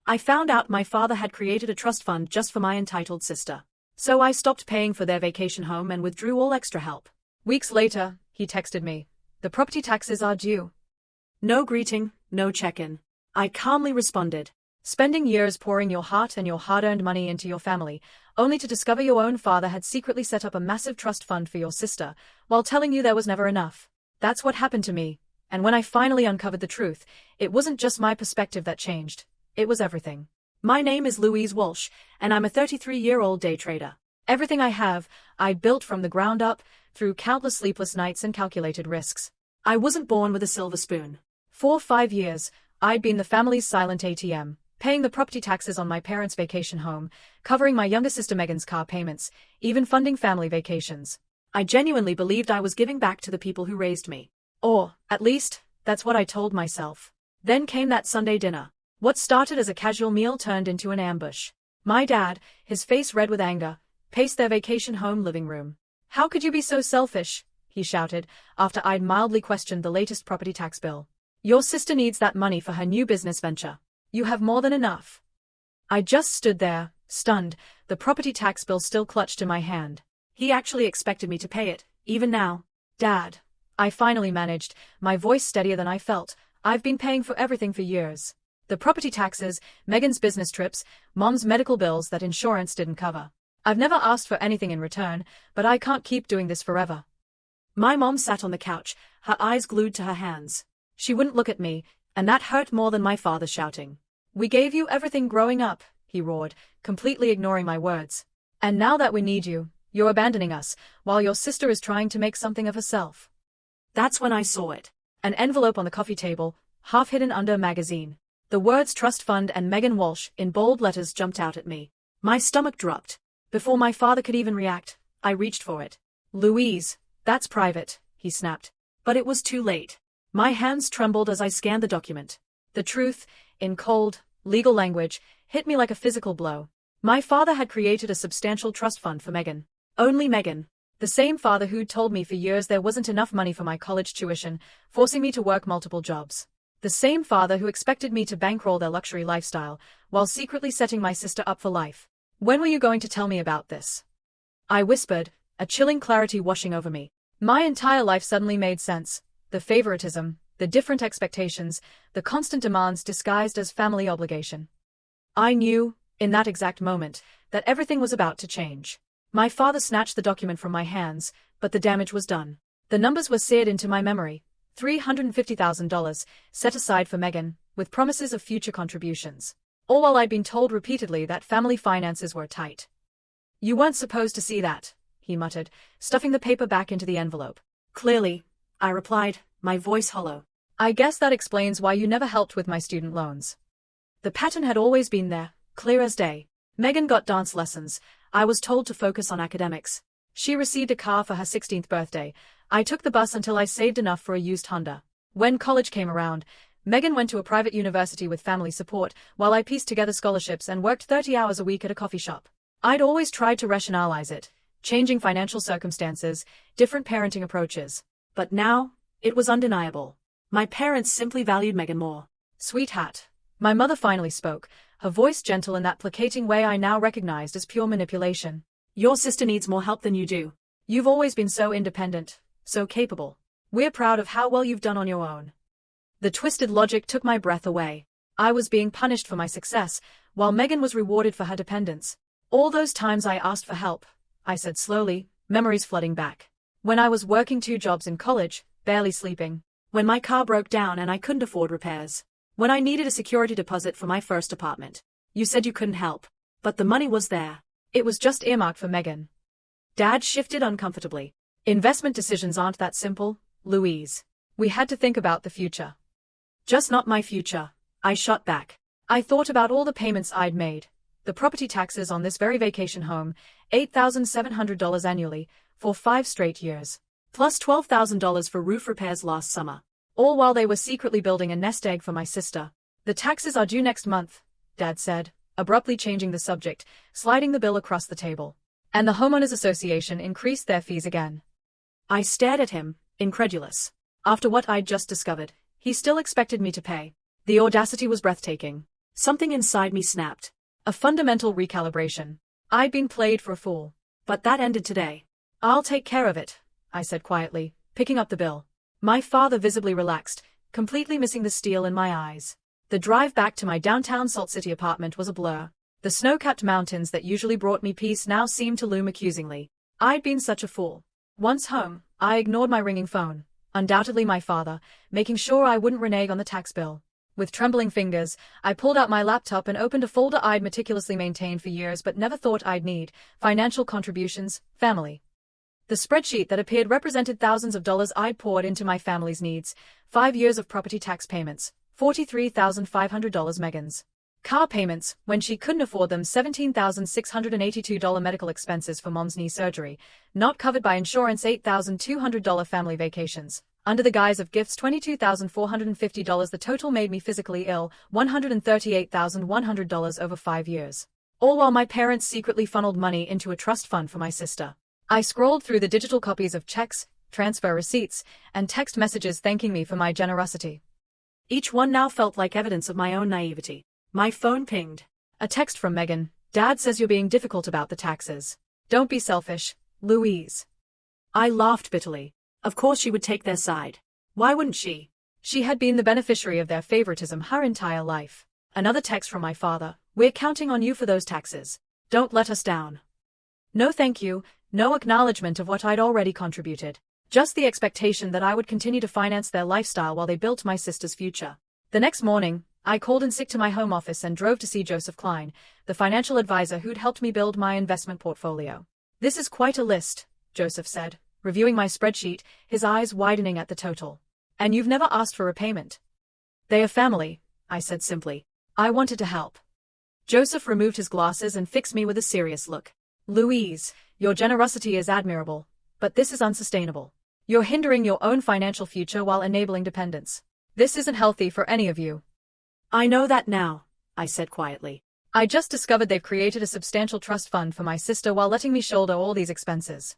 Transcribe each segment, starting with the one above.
I found out my father had created a trust fund just for my entitled sister. So I stopped paying for their vacation home and withdrew all extra help. Weeks later, he texted me. The property taxes are due. No greeting, no check-in. I calmly responded. Spending years pouring your heart and your hard-earned money into your family, only to discover your own father had secretly set up a massive trust fund for your sister, while telling you there was never enough. That's what happened to me, and when I finally uncovered the truth, it wasn't just my perspective that changed. It was everything. My name is Louise Walsh, and I'm a 33-year-old day trader. Everything I have, I built from the ground up, through countless sleepless nights and calculated risks. I wasn't born with a silver spoon. For 5 years, I'd been the family's silent ATM, paying the property taxes on my parents' vacation home, covering my younger sister Megan's car payments, even funding family vacations. I genuinely believed I was giving back to the people who raised me. Or, at least, that's what I told myself. Then came that Sunday dinner. What started as a casual meal turned into an ambush. My dad, his face red with anger, paced their vacation home living room. "How could you be so selfish?" he shouted, after I'd mildly questioned the latest property tax bill. "Your sister needs that money for her new business venture. You have more than enough." I just stood there, stunned, the property tax bill still clutched in my hand. He actually expected me to pay it, even now. "Dad," I finally managed, my voice steadier than I felt, "I've been paying for everything for years. The property taxes, Megan's business trips, Mom's medical bills that insurance didn't cover. I've never asked for anything in return, but I can't keep doing this forever." My mom sat on the couch, her eyes glued to her hands. She wouldn't look at me, and that hurt more than my father shouting. "We gave you everything growing up," he roared, completely ignoring my words. "And now that we need you, you're abandoning us, while your sister is trying to make something of herself." That's when I saw it. An envelope on the coffee table, half hidden under a magazine. The words Trust Fund and Megan Walsh in bold letters jumped out at me. My stomach dropped. Before my father could even react, I reached for it. "Louise, that's private," he snapped. But it was too late. My hands trembled as I scanned the document. The truth, in cold, legal language, hit me like a physical blow. My father had created a substantial trust fund for Megan. Only Megan. The same father who'd told me for years there wasn't enough money for my college tuition, forcing me to work multiple jobs. The same father who expected me to bankroll their luxury lifestyle, while secretly setting my sister up for life. "When were you going to tell me about this?" I whispered, a chilling clarity washing over me. My entire life suddenly made sense. The favoritism, the different expectations, the constant demands disguised as family obligation. I knew, in that exact moment, that everything was about to change. My father snatched the document from my hands, but the damage was done. The numbers were seared into my memory. $350,000, set aside for Megan, with promises of future contributions. All while I'd been told repeatedly that family finances were tight. "You weren't supposed to see that," he muttered, stuffing the paper back into the envelope. "Clearly," I replied, my voice hollow. "I guess that explains why you never helped with my student loans." The pattern had always been there, clear as day. Megan got dance lessons. I was told to focus on academics. She received a car for her 16th birthday. I took the bus until I saved enough for a used Honda. When college came around, Megan went to a private university with family support, while I pieced together scholarships and worked 30 hours a week at a coffee shop. I'd always tried to rationalize it, changing financial circumstances, different parenting approaches. But now, it was undeniable. My parents simply valued Megan more. "Sweetheart," my mother finally spoke, her voice gentle in that placating way I now recognized as pure manipulation. "Your sister needs more help than you do. You've always been so independent, so capable. We're proud of how well you've done on your own." The twisted logic took my breath away. I was being punished for my success, while Megan was rewarded for her dependence. "All those times I asked for help," I said slowly, memories flooding back. "When I was working 2 jobs in college, barely sleeping. When my car broke down and I couldn't afford repairs. When I needed a security deposit for my first apartment. You said you couldn't help. But the money was there. It was just earmarked for Megan." Dad shifted uncomfortably. "Investment decisions aren't that simple, Louise. We had to think about the future." "Just not my future," I shot back. I thought about all the payments I'd made. The property taxes on this very vacation home, $8,700 annually, for 5 straight years. Plus $12,000 for roof repairs last summer. All while they were secretly building a nest egg for my sister. "The taxes are due next month," Dad said, abruptly changing the subject, sliding the bill across the table. "And the homeowners association increased their fees again." I stared at him, incredulous. After what I'd just discovered, he still expected me to pay. The audacity was breathtaking. Something inside me snapped. A fundamental recalibration. I'd been played for a fool. But that ended today. I'll take care of it, I said quietly, picking up the bill. My father visibly relaxed, completely missing the steel in my eyes. The drive back to my downtown Salt City apartment was a blur. The snow-capped mountains that usually brought me peace now seemed to loom accusingly. I'd been such a fool. Once home, I ignored my ringing phone, undoubtedly my father, making sure I wouldn't renege on the tax bill. With trembling fingers, I pulled out my laptop and opened a folder I'd meticulously maintained for years but never thought I'd need: financial contributions, family. The spreadsheet that appeared represented thousands of dollars I'd poured into my family's needs: 5 years of property tax payments, $43,500 Megan's car payments, when she couldn't afford them, $17,682 medical expenses for mom's knee surgery, not covered by insurance, $8,200 family vacations. Under the guise of gifts, $22,450. The total made me physically ill, $138,100 over 5 years. All while my parents secretly funneled money into a trust fund for my sister. I scrolled through the digital copies of checks, transfer receipts, and text messages thanking me for my generosity. Each one now felt like evidence of my own naivety. My phone pinged. A text from Megan. Dad says you're being difficult about the taxes. Don't be selfish, Louise. I laughed bitterly. Of course she would take their side. Why wouldn't she? She had been the beneficiary of their favoritism her entire life. Another text from my father. We're counting on you for those taxes. Don't let us down. No thank you, no acknowledgement of what I'd already contributed. Just the expectation that I would continue to finance their lifestyle while they built my sister's future. The next morning, I called in sick to my home office and drove to see Joseph Klein, the financial advisor who'd helped me build my investment portfolio. This is quite a list, Joseph said, reviewing my spreadsheet, his eyes widening at the total. And you've never asked for repayment. They are family, I said simply. I wanted to help. Joseph removed his glasses and fixed me with a serious look. Louise, your generosity is admirable, but this is unsustainable. You're hindering your own financial future while enabling dependence. This isn't healthy for any of you. I know that now, I said quietly. I just discovered they've created a substantial trust fund for my sister while letting me shoulder all these expenses.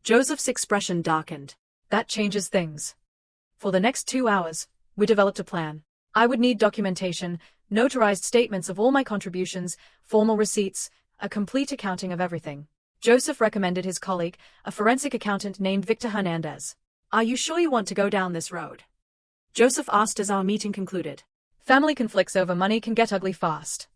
Joseph's expression darkened. That changes things. For the next 2 hours, we developed a plan. I would need documentation, notarized statements of all my contributions, formal receipts, a complete accounting of everything. Joseph recommended his colleague, a forensic accountant named Victor Hernandez. Are you sure you want to go down this road? Joseph asked as our meeting concluded. Family conflicts over money can get ugly fast.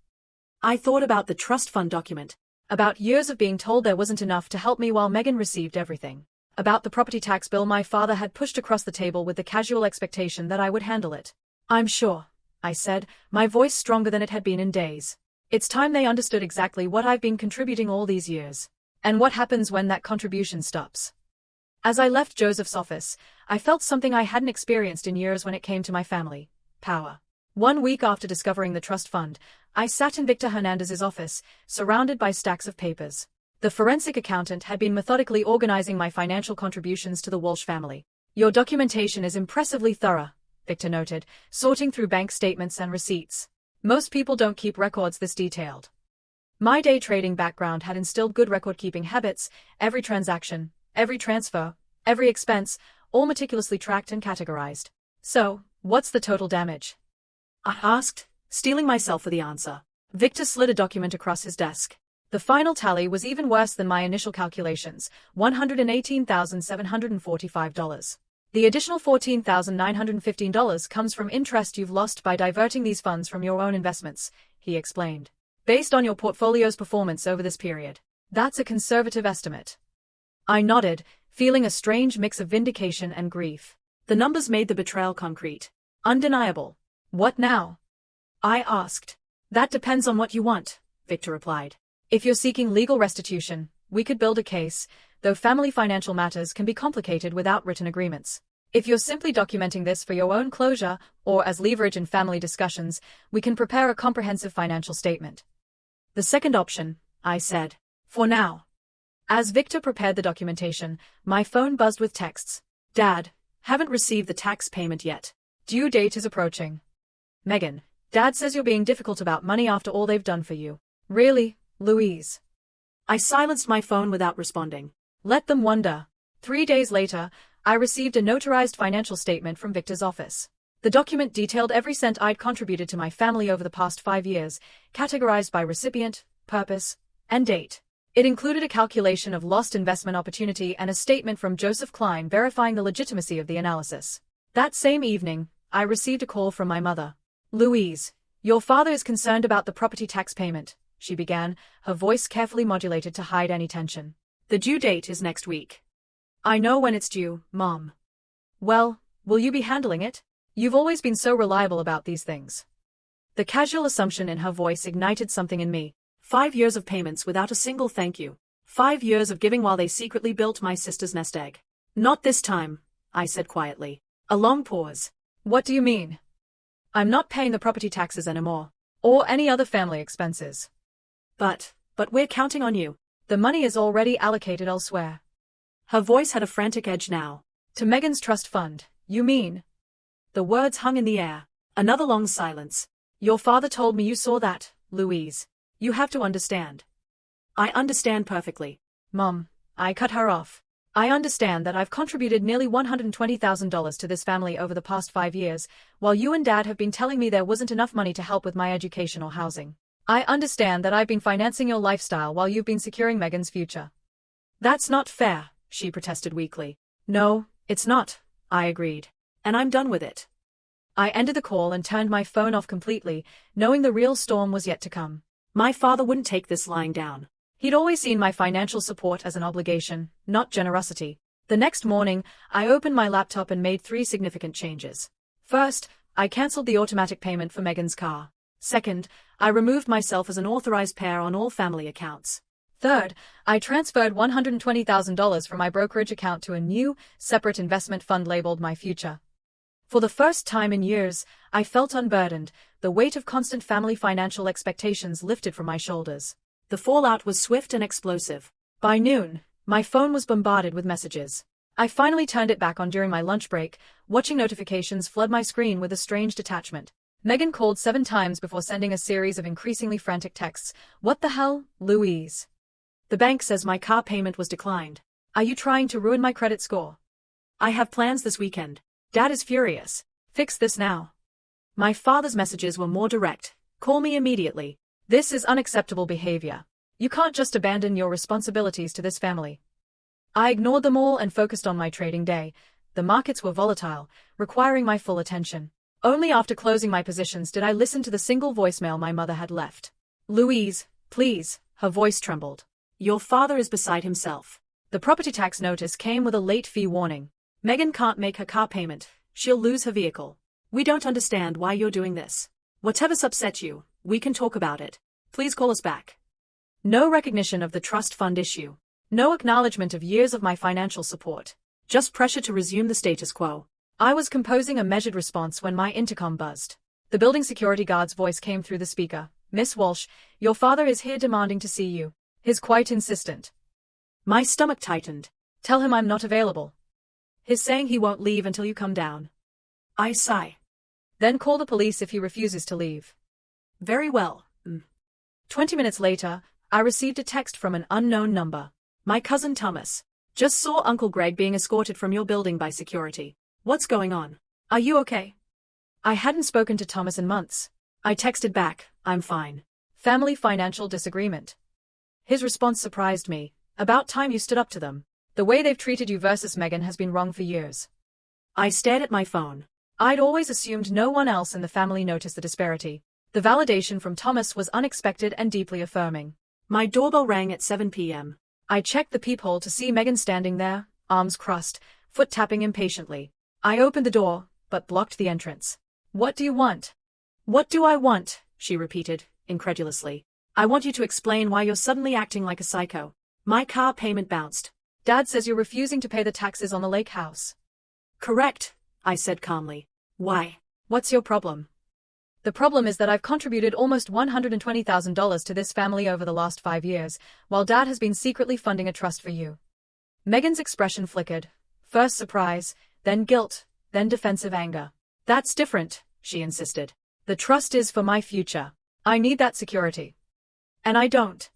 I thought about the trust fund document. About years of being told there wasn't enough to help me while Megan received everything. About the property tax bill my father had pushed across the table with the casual expectation that I would handle it. I'm sure, I said, my voice stronger than it had been in days. It's time they understood exactly what I've been contributing all these years. And what happens when that contribution stops. As I left Joseph's office, I felt something I hadn't experienced in years when it came to my family: power. 1 week after discovering the trust fund, I sat in Victor Hernandez's office, surrounded by stacks of papers. The forensic accountant had been methodically organizing my financial contributions to the Walsh family. Your documentation is impressively thorough, Victor noted, sorting through bank statements and receipts. Most people don't keep records this detailed. My day trading background had instilled good record-keeping habits: every transaction, every transfer, every expense, all meticulously tracked and categorized. So, what's the total damage? I asked, steeling myself for the answer. Victor slid a document across his desk. The final tally was even worse than my initial calculations: $118,745. The additional $14,915 comes from interest you've lost by diverting these funds from your own investments, he explained. Based on your portfolio's performance over this period. That's a conservative estimate. I nodded, feeling a strange mix of vindication and grief. The numbers made the betrayal concrete. Undeniable. What now? I asked. That depends on what you want, Victor replied. If you're seeking legal restitution, we could build a case, though family financial matters can be complicated without written agreements. If you're simply documenting this for your own closure, or as leverage in family discussions, we can prepare a comprehensive financial statement. The second option, I said. For now. As Victor prepared the documentation, my phone buzzed with texts. Dad, haven't received the tax payment yet. Due date is approaching. Megan, Dad says you're being difficult about money after all they've done for you. Really, Louise? I silenced my phone without responding. Let them wonder. 3 days later, I received a notarized financial statement from Victor's office. The document detailed every cent I'd contributed to my family over the past 5 years, categorized by recipient, purpose, and date. It included a calculation of lost investment opportunity and a statement from Joseph Klein verifying the legitimacy of the analysis. That same evening, I received a call from my mother. "Louise, your father is concerned about the property tax payment," she began, her voice carefully modulated to hide any tension. "The due date is next week." "I know when it's due, Mom." "Well, will you be handling it? You've always been so reliable about these things." The casual assumption in her voice ignited something in me. 5 years of payments without a single thank you. 5 years of giving while they secretly built my sister's nest egg. "Not this time," I said quietly. A long pause. "What do you mean?" "I'm not paying the property taxes anymore. Or any other family expenses." But we're counting on you. The money is already allocated elsewhere." Her voice had a frantic edge now. "To Megan's trust fund, you mean?" The words hung in the air. Another long silence. "Your father told me you saw that, Louise. You have to understand." "I understand perfectly." "Mom," I cut her off. "I understand that I've contributed nearly $120,000 to this family over the past 5 years, while you and Dad have been telling me there wasn't enough money to help with my education or housing. I understand that I've been financing your lifestyle while you've been securing Megan's future." "That's not fair," she protested weakly. "No, it's not," I agreed. "And I'm done with it." I ended the call and turned my phone off completely, knowing the real storm was yet to come. My father wouldn't take this lying down. He'd always seen my financial support as an obligation, not generosity. The next morning, I opened my laptop and made 3 significant changes. First, I canceled the automatic payment for Megan's car. Second, I removed myself as an authorized payer on all family accounts. Third, I transferred $120,000 from my brokerage account to a new, separate investment fund labeled My Future. For the first time in years, I felt unburdened, the weight of constant family financial expectations lifted from my shoulders. The fallout was swift and explosive. By noon, my phone was bombarded with messages. I finally turned it back on during my lunch break, watching notifications flood my screen with a strange detachment. Megan called 7 times before sending a series of increasingly frantic texts. "What the hell, Louise? The bank says my car payment was declined. Are you trying to ruin my credit score? I have plans this weekend. Dad is furious. Fix this now." My father's messages were more direct. "Call me immediately. This is unacceptable behavior. You can't just abandon your responsibilities to this family." I ignored them all and focused on my trading day. The markets were volatile, requiring my full attention. Only after closing my positions did I listen to the single voicemail my mother had left. "Louise, please," her voice trembled. "Your father is beside himself." The property tax notice came with a late fee warning. "Megan can't make her car payment. She'll lose her vehicle. We don't understand why you're doing this. Whatever's upset you, we can talk about it. Please call us back." No recognition of the trust fund issue. No acknowledgement of years of my financial support. Just pressure to resume the status quo. I was composing a measured response when my intercom buzzed. The building security guard's voice came through the speaker. "Miss Walsh, your father is here demanding to see you. He's quite insistent." My stomach tightened. "Tell him I'm not available. He's saying he won't leave until you come down." I sigh. "Then call the police if he refuses to leave." "Very well." 20 minutes later, I received a text from an unknown number. "My cousin Thomas. Just saw Uncle Greg being escorted from your building by security. What's going on? Are you okay?" I hadn't spoken to Thomas in months. I texted back, "I'm fine. Family financial disagreement." His response surprised me. "About time you stood up to them. The way they've treated you versus Megan has been wrong for years." I stared at my phone. I'd always assumed no one else in the family noticed the disparity. The validation from Thomas was unexpected and deeply affirming. My doorbell rang at 7 p.m. I checked the peephole to see Megan standing there, arms crossed, foot tapping impatiently. I opened the door, but blocked the entrance. "What do you want?" "What do I want?" she repeated, incredulously. "I want you to explain why you're suddenly acting like a psycho. My car payment bounced. Dad says you're refusing to pay the taxes on the lake house." "Correct," I said calmly. "Why? What's your problem?" "The problem is that I've contributed almost $120,000 to this family over the last 5 years, while Dad has been secretly funding a trust for you." Megan's expression flickered. First surprise, then guilt, then defensive anger. "That's different," she insisted. "The trust is for my future. I need that security. And I don't."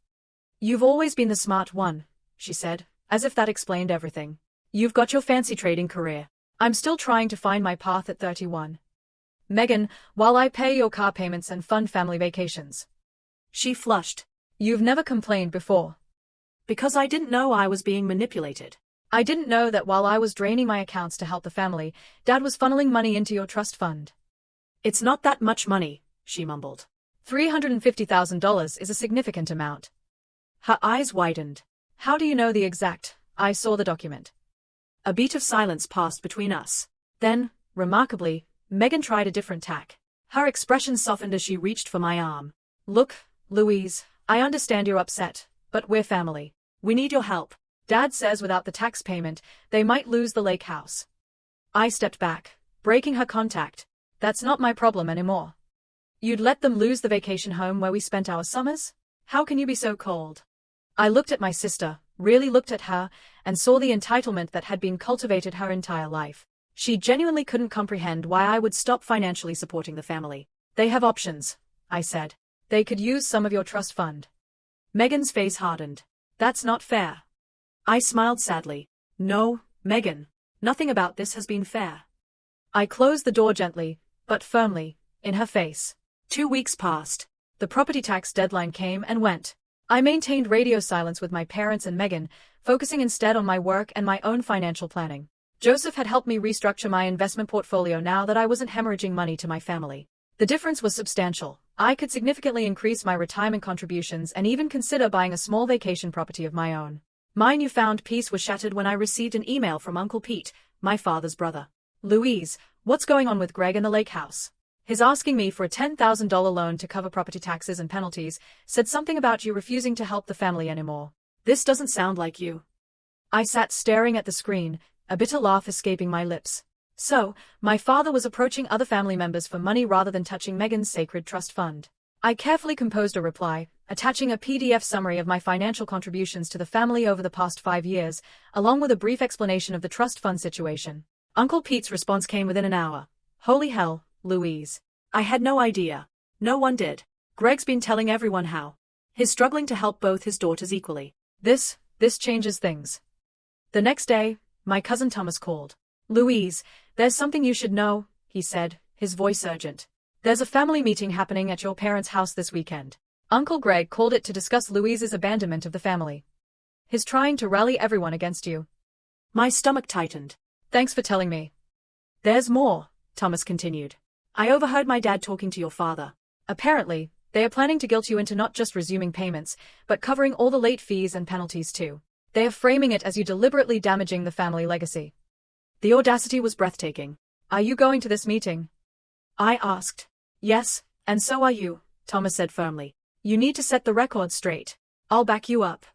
"You've always been the smart one," she said, as if that explained everything. "You've got your fancy trading career. I'm still trying to find my path at 31. Megan, while I pay your car payments and fund family vacations. She flushed. You've never complained before. Because I didn't know I was being manipulated. I didn't know that while I was draining my accounts to help the family, Dad was funneling money into your trust fund. It's not that much money, she mumbled. $350,000 is a significant amount. Her eyes widened. How do you know the exact? I saw the document. A beat of silence passed between us. Then, remarkably, Megan tried a different tack. Her expression softened as she reached for my arm. Look, Louise, I understand you're upset, but we're family. We need your help. Dad says without the tax payment, they might lose the lake house. I stepped back, breaking her contact. That's not my problem anymore. You'd let them lose the vacation home where we spent our summers? How can you be so cold? I looked at my sister, really looked at her, and saw the entitlement that had been cultivated her entire life. She genuinely couldn't comprehend why I would stop financially supporting the family. They have options, I said. They could use some of your trust fund. Megan's face hardened. That's not fair. I smiled sadly. No, Megan. Nothing about this has been fair. I closed the door gently, but firmly, in her face. 2 weeks passed. The property tax deadline came and went. I maintained radio silence with my parents and Megan, focusing instead on my work and my own financial planning. Joseph had helped me restructure my investment portfolio now that I wasn't hemorrhaging money to my family. The difference was substantial. I could significantly increase my retirement contributions and even consider buying a small vacation property of my own. My newfound peace was shattered when I received an email from Uncle Pete, my father's brother. Louise, what's going on with Greg and the lake house? His asking me for a $10,000 loan to cover property taxes and penalties said something about you refusing to help the family anymore. This doesn't sound like you. I sat staring at the screen, a bitter laugh escaping my lips. So, my father was approaching other family members for money rather than touching Megan's sacred trust fund. I carefully composed a reply, attaching a PDF summary of my financial contributions to the family over the past 5 years, along with a brief explanation of the trust fund situation. Uncle Pete's response came within an hour. Holy hell, Louise. I had no idea. No one did. Greg's been telling everyone how. He's struggling to help both his daughters equally. This changes things. The next day, my cousin Thomas called. Louise, there's something you should know, he said, his voice urgent. There's a family meeting happening at your parents' house this weekend. Uncle Greg called it to discuss Louise's abandonment of the family. He's trying to rally everyone against you. My stomach tightened. Thanks for telling me. There's more, Thomas continued. I overheard my dad talking to your father. Apparently, they are planning to guilt you into not just resuming payments, but covering all the late fees and penalties too. They are framing it as you deliberately damaging the family legacy. The audacity was breathtaking. Are you going to this meeting? I asked. Yes, and so are you, Thomas said firmly. You need to set the record straight. I'll back you up.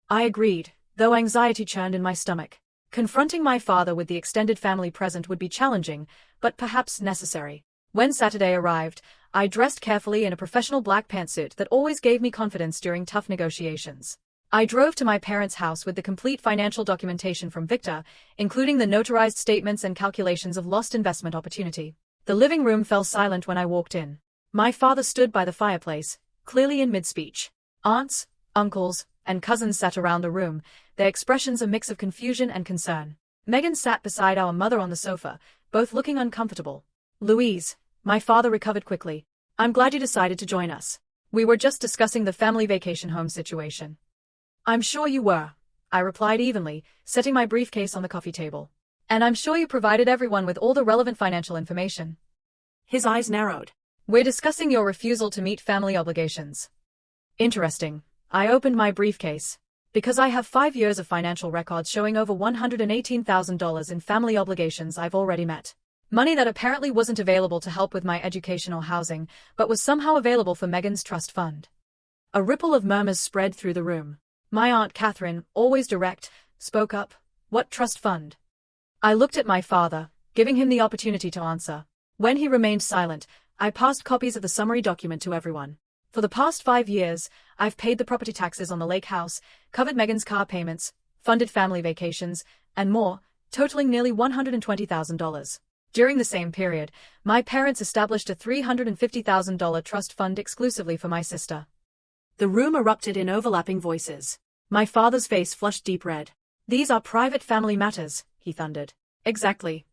I agreed, though anxiety churned in my stomach. Confronting my father with the extended family present would be challenging, but perhaps necessary. When Saturday arrived, I dressed carefully in a professional black pantsuit that always gave me confidence during tough negotiations. I drove to my parents' house with the complete financial documentation from Victor, including the notarized statements and calculations of lost investment opportunity. The living room fell silent when I walked in. My father stood by the fireplace, clearly in mid-speech. Aunts, uncles, and cousins sat around the room, their expressions a mix of confusion and concern. Megan sat beside our mother on the sofa, both looking uncomfortable. Louise, my father recovered quickly. I'm glad you decided to join us. We were just discussing the family vacation home situation. I'm sure you were, I replied evenly, setting my briefcase on the coffee table. And I'm sure you provided everyone with all the relevant financial information. His eyes narrowed. We're discussing your refusal to meet family obligations. Interesting. I opened my briefcase. Because I have 5 years of financial records showing over $118,000 in family obligations I've already met. Money that apparently wasn't available to help with my educational housing, but was somehow available for Megan's trust fund. A ripple of murmurs spread through the room. My Aunt Catherine, always direct, spoke up. What trust fund? I looked at my father, giving him the opportunity to answer. When he remained silent, I passed copies of the summary document to everyone. For the past 5 years, I've paid the property taxes on the lake house, covered Megan's car payments, funded family vacations, and more, totaling nearly $120,000. During the same period, my parents established a $350,000 trust fund exclusively for my sister. The room erupted in overlapping voices. My father's face flushed deep red. These are private family matters, he thundered. Exactly.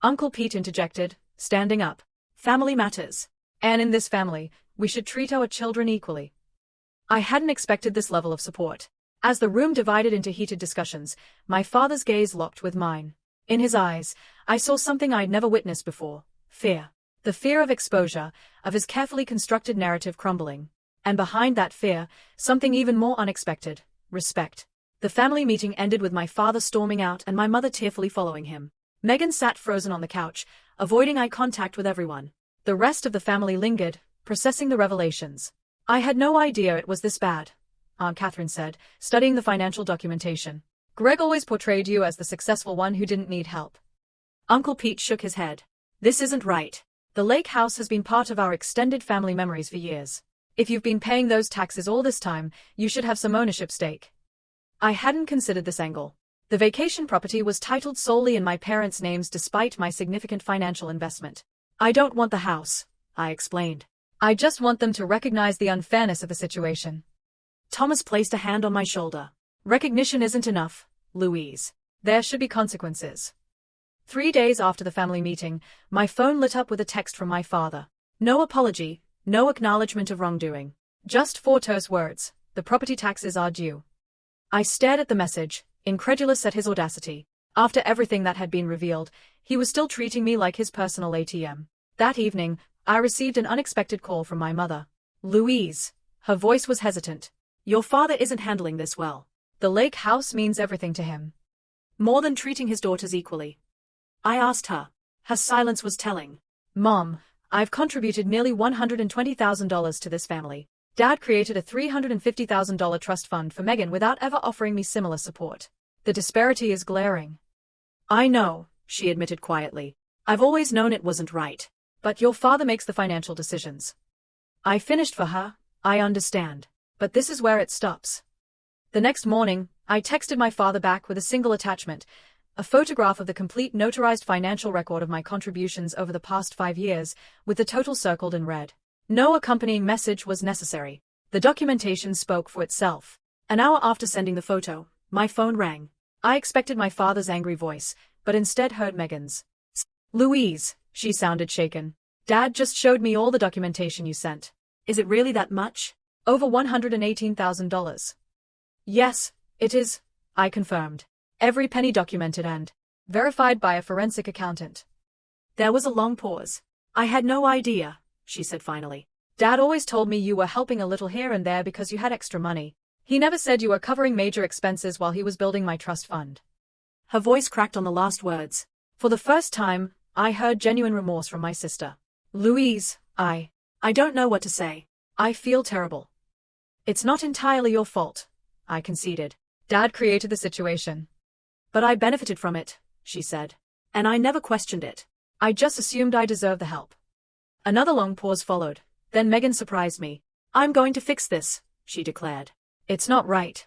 Uncle Pete interjected, standing up. Family matters. And in this family, we should treat our children equally. I hadn't expected this level of support. As the room divided into heated discussions, my father's gaze locked with mine. In his eyes, I saw something I'd never witnessed before: fear. The fear of exposure, of his carefully constructed narrative crumbling. And behind that fear, something even more unexpected: respect. The family meeting ended with my father storming out and my mother tearfully following him. Megan sat frozen on the couch, avoiding eye contact with everyone. The rest of the family lingered, processing the revelations. I had no idea it was this bad, Aunt Catherine said, studying the financial documentation. Greg always portrayed you as the successful one who didn't need help. Uncle Pete shook his head. This isn't right. The lake house has been part of our extended family memories for years. If you've been paying those taxes all this time, you should have some ownership stake. I hadn't considered this angle. The vacation property was titled solely in my parents' names despite my significant financial investment. I don't want the house, I explained. I just want them to recognize the unfairness of the situation. Thomas placed a hand on my shoulder. Recognition isn't enough, Louise. There should be consequences. 3 days after the family meeting, my phone lit up with a text from my father. No apology, no acknowledgement of wrongdoing. Just 4 terse words: the property taxes are due. I stared at the message, incredulous at his audacity. After everything that had been revealed, he was still treating me like his personal ATM. That evening, I received an unexpected call from my mother. Louise. Her voice was hesitant. Your father isn't handling this well. The lake house means everything to him. More than treating his daughters equally. I asked her. Her silence was telling. Mom, I've contributed nearly $120,000 to this family. Dad created a $350,000 trust fund for Megan without ever offering me similar support. The disparity is glaring. I know, she admitted quietly. I've always known it wasn't right. But your father makes the financial decisions. I finished for her. I understand. But this is where it stops. The next morning, I texted my father back with a single attachment: a photograph of the complete notarized financial record of my contributions over the past 5 years, with the total circled in red. No accompanying message was necessary. The documentation spoke for itself. An hour after sending the photo, my phone rang. I expected my father's angry voice, but instead heard Megan's. Louise, she sounded shaken. Dad just showed me all the documentation you sent. Is it really that much? Over $118,000. Yes, it is, I confirmed. Every penny documented and verified by a forensic accountant. There was a long pause. I had no idea, she said finally. Dad always told me you were helping a little here and there because you had extra money. He never said you were covering major expenses while he was building my trust fund. Her voice cracked on the last words. For the first time, I heard genuine remorse from my sister. Louise, I don't know what to say. I feel terrible. It's not entirely your fault, I conceded. Dad created the situation. But I benefited from it, she said. And I never questioned it. I just assumed I deserved the help. Another long pause followed. Then Megan surprised me. I'm going to fix this, she declared. It's not right.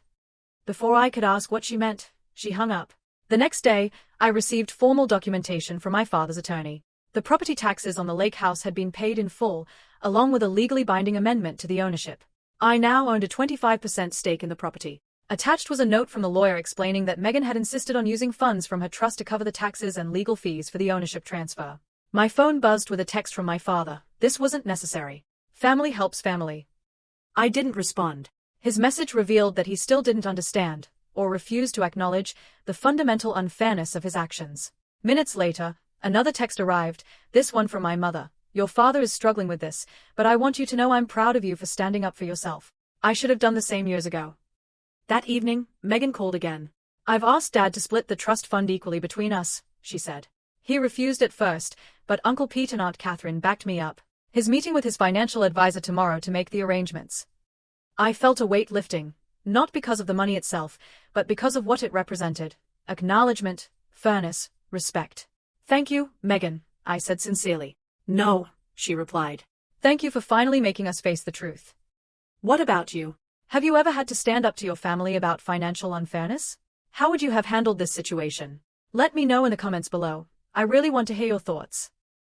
Before I could ask what she meant, she hung up. The next day, I received formal documentation from my father's attorney. The property taxes on the lake house had been paid in full, along with a legally binding amendment to the ownership. I now owned a 25% stake in the property. Attached was a note from the lawyer explaining that Megan had insisted on using funds from her trust to cover the taxes and legal fees for the ownership transfer. My phone buzzed with a text from my father. This wasn't necessary. Family helps family. I didn't respond. His message revealed that he still didn't understand, or refused to acknowledge, the fundamental unfairness of his actions. Minutes later, another text arrived, this one from my mother. Your father is struggling with this, but I want you to know I'm proud of you for standing up for yourself. I should have done the same years ago. That evening, Megan called again. I've asked Dad to split the trust fund equally between us, she said. He refused at first, but Uncle Pete and Aunt Catherine backed me up. He's meeting with his financial advisor tomorrow to make the arrangements. I felt a weight lifting, not because of the money itself, but because of what it represented. Acknowledgement, fairness, respect. Thank you, Megan, I said sincerely. No, she replied. Thank you for finally making us face the truth. What about you? Have you ever had to stand up to your family about financial unfairness? How would you have handled this situation? Let me know in the comments below. I really want to hear your thoughts.